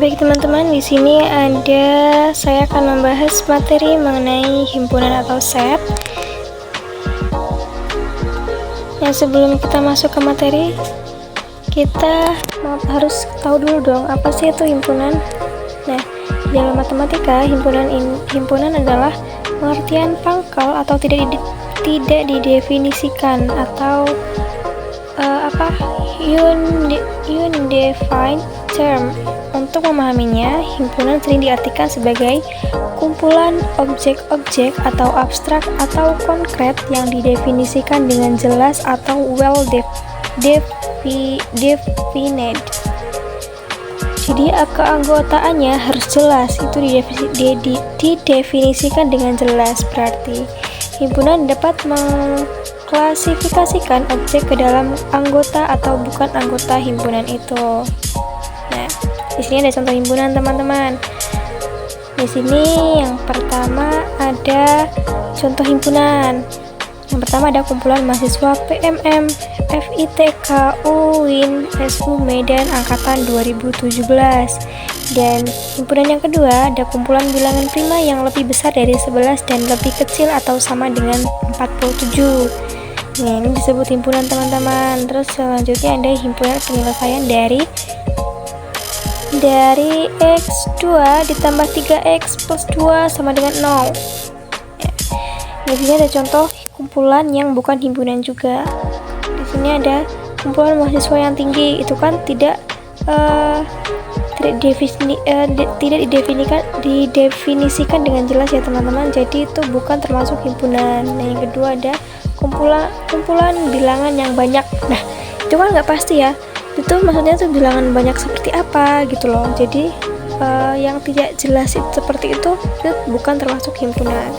Baik teman-teman, di sini saya akan membahas materi mengenai himpunan atau set. Yang sebelum kita masuk ke materi, kita harus tahu dulu dong apa sih itu himpunan. Nah, dalam matematika, himpunan adalah pengertian pangkal atau tidak didefinisikan atau undefined term. Untuk memahaminya, himpunan sering diartikan sebagai kumpulan objek-objek atau abstrak atau konkret yang didefinisikan dengan jelas atau well defined. Jadi keanggotaannya harus jelas, itu didefinisikan dengan jelas. Berarti himpunan dapat mengklasifikasikan objek ke dalam anggota atau bukan anggota himpunan itu. Nah, di sini ada contoh himpunan teman-teman. Di sini yang pertama ada contoh himpunan. Yang pertama ada kumpulan mahasiswa PMM FITK UIN SU Medan angkatan 2017. Dan himpunan yang kedua ada kumpulan bilangan prima yang lebih besar dari 11 dan lebih kecil atau sama dengan 47. Nah, ini disebut himpunan teman-teman. Terus selanjutnya ada himpunan penyelesaian dari X2 ditambah 3X plus 2 sama dengan 0. Di sini ada contoh kumpulan yang bukan himpunan juga. Di sini ada kumpulan mahasiswa yang tinggi, itu kan tidak didefinisikan dengan jelas ya teman-teman. Jadi itu bukan termasuk himpunan. Nah, yang kedua ada kumpulan bilangan yang banyak. Nah, itu kan nggak pasti ya. Itu maksudnya tuh bilangan banyak seperti apa gitu loh. Jadi yang tidak jelas seperti itu bukan termasuk himpunan.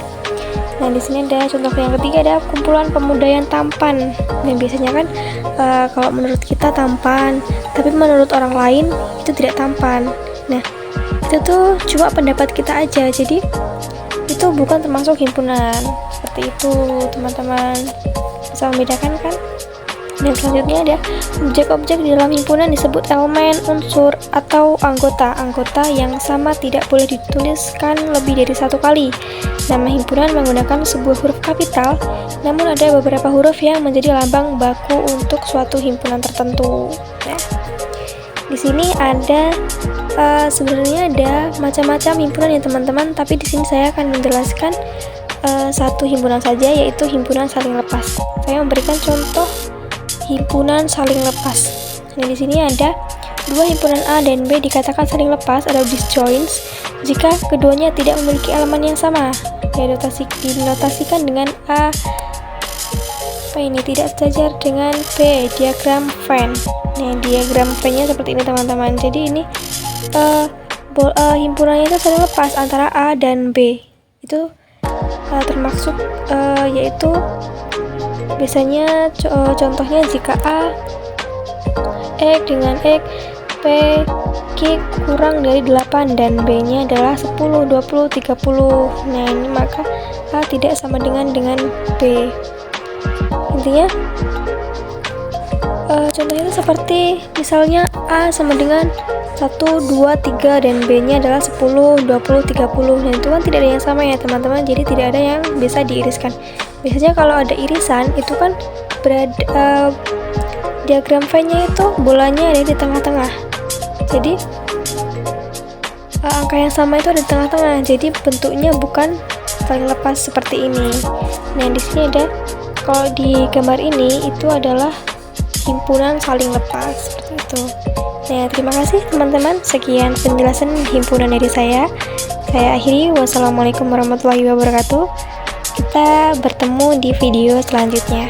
Nah, di sini ada contoh yang ketiga, ada kumpulan pemuda yang tampan. Nah, biasanya kan kalau menurut kita tampan, tapi menurut orang lain itu tidak tampan. Nah, itu tuh cuma pendapat kita aja. Jadi itu bukan termasuk himpunan. Seperti itu teman-teman. Bisa membedakan kan? Dan selanjutnya ada objek-objek di dalam himpunan disebut elemen, unsur, atau anggota. Anggota yang sama tidak boleh dituliskan lebih dari satu kali. Nama himpunan menggunakan sebuah huruf kapital, namun ada beberapa huruf yang menjadi lambang baku untuk suatu himpunan tertentu. Nah, di sini ada sebenarnya ada macam-macam himpunan ya teman-teman, tapi di sini saya akan menjelaskan satu himpunan saja, yaitu himpunan saling lepas. Saya memberikan contoh himpunan saling lepas. Nah, di sini ada dua himpunan A dan B dikatakan saling lepas atau disjoint jika keduanya tidak memiliki elemen yang sama. Dinotasikan dengan A tidak sejajar dengan B, diagram Venn. Nah, diagram Venn-nya seperti ini teman-teman. Jadi ini himpunannya itu saling lepas antara A dan B. Itu termaksud yaitu biasanya contohnya jika A X dengan X, P, Q kurang dari 8 dan B-nya adalah 10, 20, 30. Nah, ini maka A tidak sama dengan B. Intinya contohnya itu seperti misalnya A sama dengan 1, 2, 3 dan B-nya adalah 10, 20, 30. Nah, itu kan tidak ada yang sama ya teman-teman. Jadi tidak ada yang bisa diiriskan. Biasanya kalau ada irisan itu kan diagram Venn-nya itu bolanya ada di tengah-tengah. Jadi angka yang sama itu ada di tengah-tengah. Jadi bentuknya bukan saling lepas seperti ini. Nah, di sini ada, kalau di gambar ini itu adalah himpunan saling lepas seperti itu. Nah, terima kasih teman-teman. Sekian penjelasan himpunan dari saya. Saya akhiri. Wassalamualaikum warahmatullahi wabarakatuh. Kita bertemu di video selanjutnya.